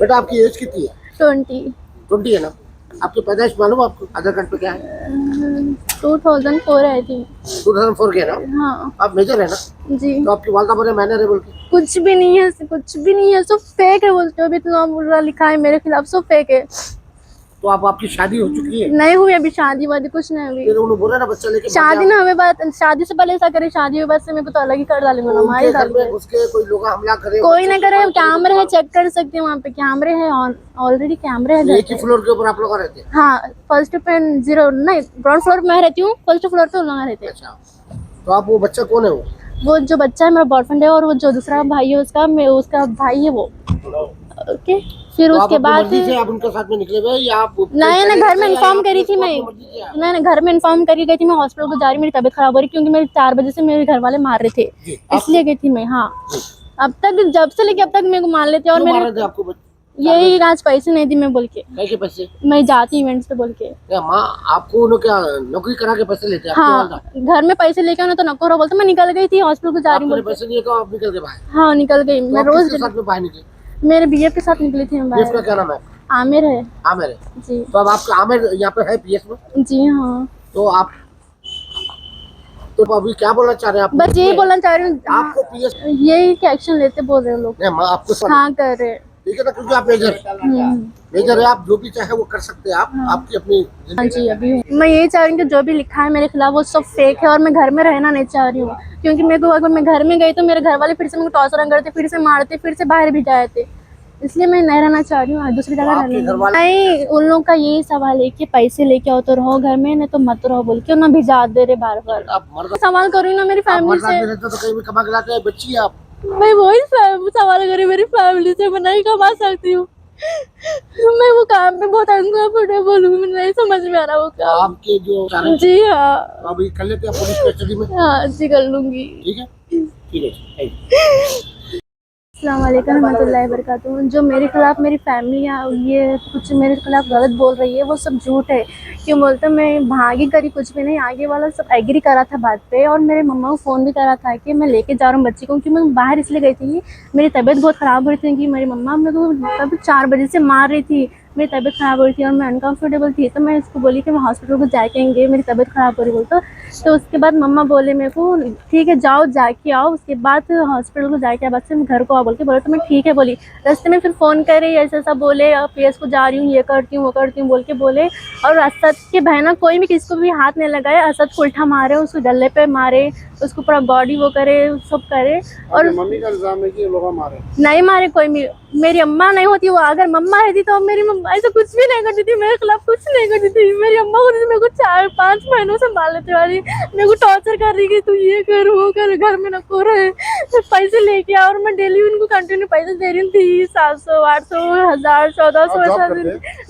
बेटा आपकी एज कितनी है? 20। 20 है ना? आपकी पैदाइश मालूम है आपको? आधार कार्ड पे क्या है? 2004 आई थी। 2004 के है ना? हाँ आप मेजर है ना? जी। तो आपकी वालदा बोले मैंने रे बोल के। कुछ भी नहीं है, कुछ भी नहीं है, सब फेक है। बोलते हो अभी इतना बुरा लिखा है मेरे खिलाफ, सब फेक है। तो आप आपकी शादी हो चुकी है? नहीं हुई अभी शादी वादी, कुछ नहीं हुई। फिर उन्होंने बोला ना बच्चा लेके भाग शादी गया। ना हमें बात, शादी से पहले ऐसा करे, शादी के बाद से मेरे को तो अलग ही कर डालेंगे ना, मार ही उनके घर में डालेंगे। घुस के कोई लोग हमला करे, कोई बच्चे नहीं को करे, मार के कैमरे है, लेके चेक कर सकते हैं, वहाँ पे कैमरे है, ऑलरेडी कैमरे है घर एक ही पे। फ्लोर के ऊपर आप लोग रहते हैं? हाँ, फर्स्ट पे 0 नहीं, ग्राउंड फ्लोर में रहती हूँ, फर्स्ट फ्लोर पे उन लोग रहते हैं। अच्छा, तो आप वो बच्चा कौन है वो जो बच्चा है मेरा बॉयफ्रेंड है, और वो जो दूसरा भाई है उसका, मैं उसका भाई है वो। ओके, फिर तो उसके आप बाद मर्जी से आप उनके साथ में निकले हुए या आप नहीं नहीं, घर में इन्फॉर्म करी थी मैं। अपनी मर्जी से आए? नहीं नहीं, घर में इन्फॉर्म करके गई थी मैं, हॉस्पिटल को जा रही, मेरी तबीयत खराब हो रही क्योंकि मेरे 4 बजे से मेरे घर वाले मार रहे थे, जी, इसलिए गई थी मैं। हाँ, अब तक जब से लेके अब तक मेरे को मार लेते और क्यों मार मेरे रहे थे आपको? यही आज पैसे नहीं दी मैं बोल के, कैसे पैसे? मैं जाती इवेंट्स पे बोल के। क्या माँ आपको उन्होंने क्या नौकरी करा के पैसे लेते हैं? आपकी हाँ, वालदा? घर में पैसे लेके आने तो नको रहो बोलते, मैं निकल गई थी हॉस्पिटल को जा रही हूँ आपने बोल के। पैसे दिए तो आप निकल के बाहर? हाँ निकल गई तो मैं आप रोज किसके साथ में बाहर निकले? मेरे बीएफ के साथ निकली थी मैं पीएफ का बाहर। क्या नाम है? आमिर है आमिर है। जी। तो अब आपका आमिर यहाँ पे है पीएफ में? जी हाँ, तो आप तो अभी क्या बोलना चाह रहे हैं आप? बस यही बोलना चाह रही हूँ, आपको पीएफ यही कि एक्शन लेते बोल रहे हैं लोग। नहीं, आपको हाँ कर रहे हैं। ठीक है ना, क्योंकि आप मेजर है, आप जो भी चाहे वो कर सकते हैं। आप आपकी अपनी हाँ जी, अभी मैं यही चाह रही हूँ कि जो भी लिखा है मेरे खिलाफ वो सब फेक है, और मैं घर में रहना नहीं चाह रही हूँ, क्योंकि मेरे को अगर मैं घर में गई तो मेरे घर वाले फिर से मेरे को टॉर्चर करते, फिर से मारते, फिर से बाहर भी जाए थे, इसलिए मैं नहीं रहना चाह रही हूँ, दूसरी जगह आपके घर वाले नहीं। उन लोगों का यही सवाल है कि पैसे लेके आओ तो रहो घर में, नहीं तो मत रहो बोल के ना भिजा दे रहे बार बार। आप मर्द सवाल कर रही हूँ ना मेरी फैमिली से, रहते तो कहीं भी कमा के लाते हैं, बच्ची है आप। मैं वही सवाल कर रही हूँ मेरी फैमिली से, मैं नहीं कमा सकती हूँ, मैं वो काम पे बहुत अनकंफर्टेबल हूँ, नहीं समझ में आ रहा वो काम। आपके जो जी हाँ। अभी कर लेते हैं पुलिस कस्टडी में? हाँ जी, कर लूंगी। ठीक है, ठीक है। अस्सलाम वालेकुम रहमतुल्लाहि वबरकातुहू। जो मेरे खिलाफ मेरी फैमिली ये कुछ मेरे खिलाफ गलत बोल रही है वो सब झूठ है। क्यों बोलते मैं भागी करी कुछ भी नहीं, आगे वाला सब एग्री करा था बात पे, और मेरे मम्मा को फ़ोन भी करा था कि मैं लेके जा रहा हूँ बच्ची को, क्योंकि मैं बाहर इसलिए गई थी, मेरी तबीयत बहुत ख़राब हो रही थी कि मेरी मम्मा मेरे को तब 4 बजे से मार रही थी, मेरी तबीयत ख़राब हो रही थी और मैं अनकंफर्टेबल थी, तो मैं इसको बोली कि मैं हॉस्पिटल को जाएंगे, मेरी तबीयत ख़राब हो रही बोल तो उसके बाद मम्मा बोले मेरे को ठीक है जाओ जाके आओ, उसके बाद हॉस्पिटल को जाके बाद से घर को आओ बोल के बोले, तो मैं ठीक है बोली। रास्ते में फिर फ़ोन करे ऐसा ऐसा बोले, पीएस को जा रही हूँ, ये करती हूँ वो करती हूँ बोल के बोले, और असद के बहना कोई भी किसी को भी हाथ नहीं लगाए, असद को उल्टा मारे, उसको गले पे मारे, उसको पूरा बॉडी वो करे, सब करे। और मम्मी का इल्जाम है कि लोग मारे? नहीं मारे कोई, मेरी अम्मा नहीं होती वो, अगर मम्मा रहती तो मेरी मम्मा ऐसा कुछ भी नहीं करती थी, मेरे खिलाफ कुछ नहीं करती थी। मेरी अम्मा होती थी, मेरे को 4-5 महीनों से मार लेते वाली, मेरे को टॉर्चर कर रही कि तू ये कर वो कर, घर में नको रहे, पैसे लेके आ, और मैं डेली उनको कंटिन्यू पैसे दे रही थी, 700 800 1000 1400 ऐसा।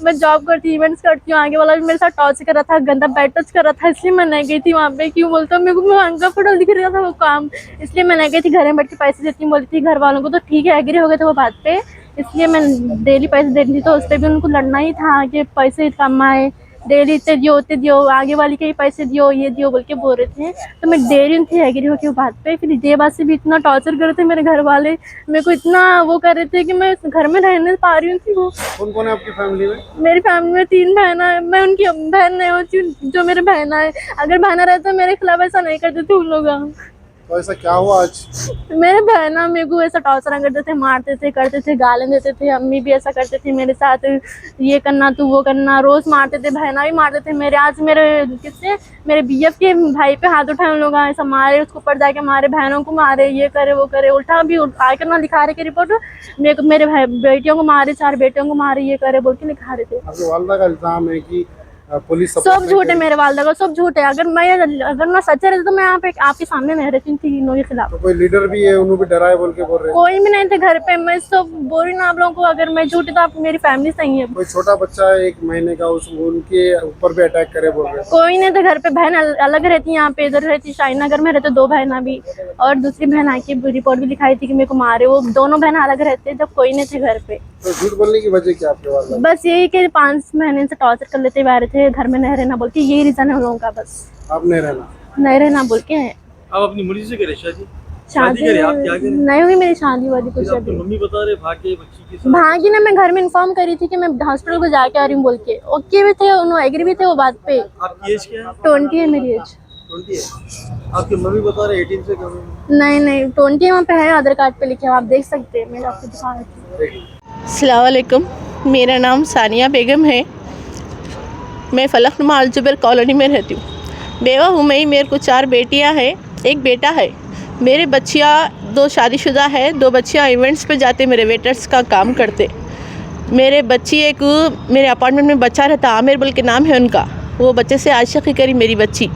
मैं जॉब करती, इवेंट्स करती हूँ, आगे वाला भी मेरे साथ टॉर्चर कर रहा था, गंदा बैड टच कर रहा था, इसलिए मैं नहीं गई थी वहाँ पे। क्यों बोलता हूँ, मेरे को अनकंफर्टेबल दिख रहा था वो काम, इसलिए मैं नहीं गई थी। घर में बैठ के पैसे देती हूँ बोली थी घर वालों को, तो ठीक है एग्री हो गए थे वो बात पे, इसलिए मैं डेली पैसे दे रही थी, तो उस पर भी उनको लड़ना ही था कि पैसे कमाए, डेली इतने दियो, आगे वाली के ही पैसे दियो, ये दियो बोल के बोल रहे थे, तो मैं दे रही थी एग्री हो के वो बात पे। फिर ये बात से भी इतना टॉर्चर कर रहे थे मेरे घर वाले, मेरे को इतना वो कर रहे थे कि मैं घर में रहने पा रही हूँ थी। वो कौन कौन है आपकी फैमिली में? मेरी फैमिली में 3 बहना है, मैं उनकी बहन नहीं होती हूँ, जो मेरे बहना है, अगर बहना रहता तो मेरे खिलाफ ऐसा नहीं करते थे उन लोग। तो ऐसा क्या हुआ आज? मेरे बहना मेरे को ऐसा टॉर्चर करते थे, मारते थे, करते थे, गालियाँ देते थे, अम्मी भी ऐसा करते थे मेरे साथ, ये करना तू वो करना, रोज मारते थे, बहना भी मारते थे मेरे। आज मेरे किससे मेरे बीएफ के भाई पे हाथ उठाए उन लोग, ऐसा मारे, उसको ऊपर जाके मारे, बहनों को मारे, ये करे वो करे, उल्टा भी आकर ना लिखा रहे की रिपोर्ट, मेरे को मेरे बेटियों को मारे, 4 बेटियों को मारे, ये करे बोल के लिखा रहे थे। आपकी वालदा का इल्जाम है कि पुलिस सब झूठ है, मेरे वालदा का सब झूठ है। अगर मैं सच्चे रहती तो मैं यहाँ पे आपके सामने नहीं रहती थी तीनों के खिलाफ। तो कोई लीडर भी है, उन्होंने भी डराए बोल के बोल रहे हैं? कोई भी नहीं थे घर पे, मैं सब बोल रही हूँ आप लोगों को, अगर मैं झूठी तो आप मेरी फैमिली सही है। कोई छोटा बच्चा है 1 महीने का, उनके ऊपर भी अटैक करे बोल रहे हैं? कोई नहीं था घर पे, बहन अलग रहती है, यहाँ पे इधर रहती शाहीन नगर में रहते 2 बहना भी, और दूसरी बहन आके रिपोर्ट भी लिखाई थी कि मेरे को मारे, वो दोनों बहन अलग रहते जब कोई नहीं थे घर पे। तो झूठ बोलने की वजह क्या आपके वालदा? बस यही कि 5 महीने से टॉर्चर कर लेते हुए आ रहे थे, घर में नहीं रहना बोल के, यही रीजन है उन लोगों का, बस आप नहीं रहना नहीं रहना बोल के है। आप अपनी मर्जी से करें शादी? शादी करें आप, क्या करें? नहीं हुई मेरी शादी वादी कुछ फिर आपकी अभी। मम्मी बता रहे भागे बच्ची के साथ। भागी ना, मैं घर में इन्फॉर्म करी थी कि मैं हॉस्पिटल को जाके आ रही हूँ बोल के। ओके भी थे, उन्होंने एग्री भी थे वो बात पे। आपकी एज क्या है? 20 है मेरी एज। 20 है। आपकी मम्मी बता रहे 18 से कम है। नहीं नहीं 20 वहाँ पे है, आधार कार्ड पे लिखे, आप देख सकते हैं, मैं आपको दिखा रही हूँ। अस्सलाम वालेकुम, मेरा नाम सानिया बेगम है। मैं फलकनुमा अलजुबर कॉलोनी में रहती हूँ। बेवा हूँ मैं, मेरे को 4 बेटियाँ हैं, एक बेटा है। मेरे बच्चियाँ 2 शादीशुदा है, 2 बच्चियाँ इवेंट्स पे जाते, मेरे वेटर्स का काम करते। मेरे बच्ची एक मेरे अपार्टमेंट में बच्चा रहता, आमिर बोल के नाम है उनका। वो बच्चे से आशिकी करी मेरी बच्ची,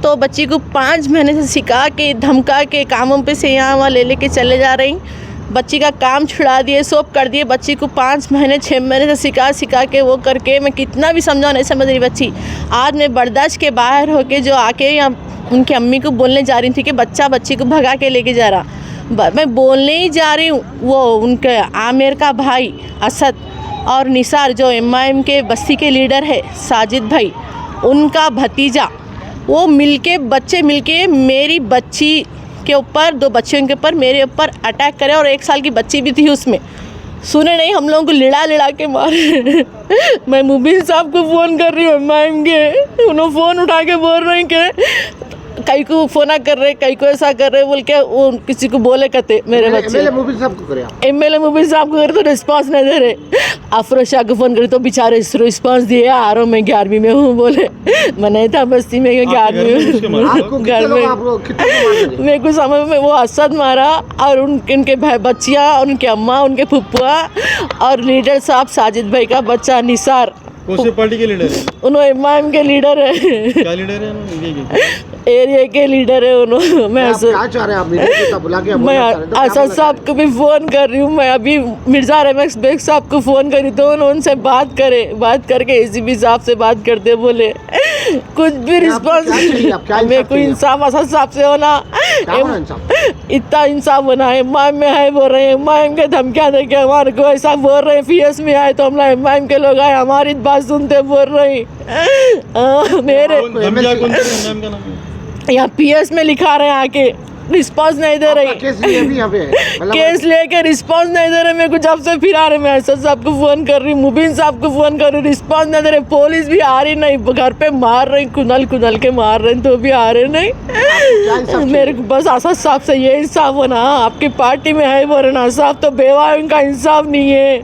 तो बच्ची को 5 महीने से सिखा के धमका के कामों पे से यहाँ वहाँ ले लेके चले जा रही। बच्ची का काम छुड़ा दिए, सब कर दिए। बच्ची को 5 महीने 6 महीने से सिखा के वो करके मैं कितना भी समझाऊँ नहीं समझ रही बच्ची। आज मैं बर्दाश्त के बाहर होके जो आके यहाँ उनकी अम्मी को बोलने जा रही थी कि बच्चा बच्ची को भगा के लेके जा रहा। मैं बोलने ही जा रही हूँ, वो उनके आमिर का भाई असद और निसार जो MIM के बस्ती के लीडर है साजिद भाई, उनका भतीजा, वो मिलके बच्चे मिलके मेरी बच्ची के ऊपर 2 बच्चियों के ऊपर मेरे ऊपर अटैक करे, और 1 साल की बच्ची भी थी उसमें। सुने नहीं, हम लोगों को लिड़ा के मारे। मैं मुबीन साहब को फ़ोन कर रही हूँ MIM के, उन्होंने फ़ोन उठा के बोल रहे हैं कि कई को फ़ोन कर रहे, कई को ऐसा कर रहे बोल के वो किसी को बोले कहते मेरे बच्चे। एमएलए मुबीन साहब को करे आप? MLA मुबीन साहब को करे तो रिस्पांस नहीं दे रहे। अफरोज शाह को फ़ोन करे तो बेचारे रिस्पांस दिए, आ रहा हूँ मैं 11वीं में हूँ बोले। मैं नहीं था बस्ती में, 11वीं में आपको घर कितने लोग में। आपको कितने लोग मार रहे? मेरे को समझ में वो असद मारा, और उनके बच्चियाँ, उनके अम्मा, उनके फुप्पा और लीडर साहब साजिद भाई का बच्चा निसार। कौन सी पार्टी के लीडर है? उन्होंने MIM के लीडर है, क्या लीडर है? एरिया के लीडर है उन्होंने। मैं आप क्या चाह रहे हैं? आप मीडिया को बुला के मैं असद साहब को भी फ़ोन कर रही हूँ। मैं अभी मिर्ज़ा रहमत बेग साहब को फ़ोन करी तो उनसे बात करके ACP साहब से बात करते, बोले कुछ भी रिस्पॉन्स। मेरे को इंसाफ असद साहब से होना, इतना इंसाफ होना है। MIM में है बोल रहे हैं, MIM के धमकियाँ दे के हमारे को ऐसा बोल रहे हैं। PS में आए तो हम लोग MIM के लोग आए, हमारी बात सुनते बोल रहे हैं। मेरे यहाँ PS में लिखा रहे हैं आके, रिस्पांस नहीं दे रही। केस लेके रिस्पांस नहीं दे रहे। मेरे को जब से फिर आ रहे, मैं असद साहब को फ़ोन कर रही, मुबीन साहब को फ़ोन कर रही, रिस्पांस नहीं दे रहे। पुलिस भी आ रही नहीं, घर पे मार रही, कुनल के मार रहे तो भी आ रहे नहीं। मेरे को बस असद साहब से ये इंसाफ होना। आपकी पार्टी में है बोले ना साहब, तो बेवाओं का इंसाफ नहीं है,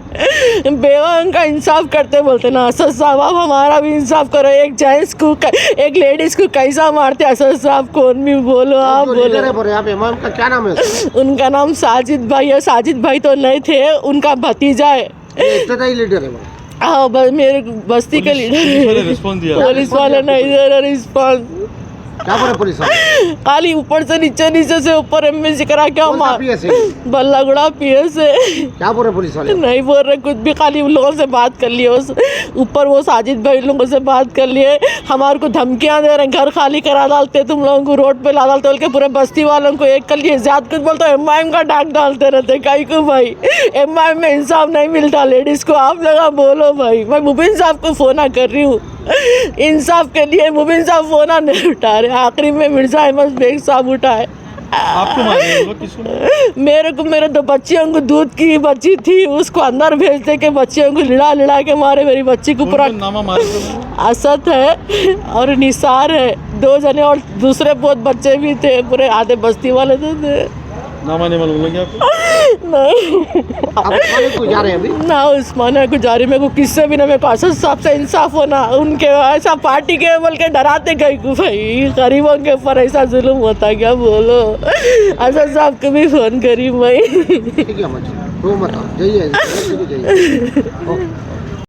बेवाओं का इंसाफ करते बोलते ना असद साहब। आप हमारा भी इंसाफ करो। एक जेंट्स को, एक लेडीज़ को कैसा मारते असद साहब, कौन भी बोलो आप बोलो। आप इमाम का क्या नाम है? उनका नाम साजिद भाई है। साजिद भाई तो नहीं थे, उनका भतीजा है। इब्तदाई लीडर है? हाँ, मेरे बस्ती के लीडर है। पुलिस वाले नहीं दे रहे रिस्पॉन्स। क्या बोले पुलिस वाले? खाली ऊपर से नीचे से ऊपर MSC करा क्या मार। बल्लागुड़ा PS है। क्या बोल रहे पुलिस वाले? नहीं बोल रहे कुछ भी, खाली उन लोगों से बात कर लिए। ऊपर वो साजिद भाई लोगों से बात कर लिए, हमारे को धमकियां दे रहे, घर खाली करा डालते, तुम लोगों को रोड पे ला डालते बोल के पूरे बस्ती वालों को एक कर लिए। ज्यादा कुछ बोलते MIM का डाक डालते रहते। कई को भाई MIM में इंसाफ नहीं मिलता लेडीज को। आप लोग बोलो भाई। मैं मुबीन साहब को फ़ोन कर रही हूँ इंसाफ के लिए, मुबीन साहब फ़ोन नहीं उठा रहे। आखिरी में मिर्ज़ा अहमद बेग साहब उठाए। आपको मारे? किसको? मेरे को, मेरे 2 बच्चियों को, दूध की बच्ची थी उसको अंदर भेजते के बच्चियों को लिड़ा के मारे। मेरी बच्ची को पूरा नामा मारे? असद है और निसार है, 2 जने, और दूसरे बहुत बच्चे भी थे, पूरे आधे बस्ती वाले थे। नामा नहीं मालूम लगे आपको? नहीं, आप को जा रहे हैं अभी? ना उस्मानिया को जा रही। मेरे को किससे भी ना, मेरे को असद साहब से इंसाफ होना। उनके ऐसा पार्टी के बोल के डराते गई को भाई, गरीबों के ऊपर ऐसा जुल्म होता क्या बोलो। असद साहब को भी फ़ोन करी मैं। ठीक है, मत जाइए।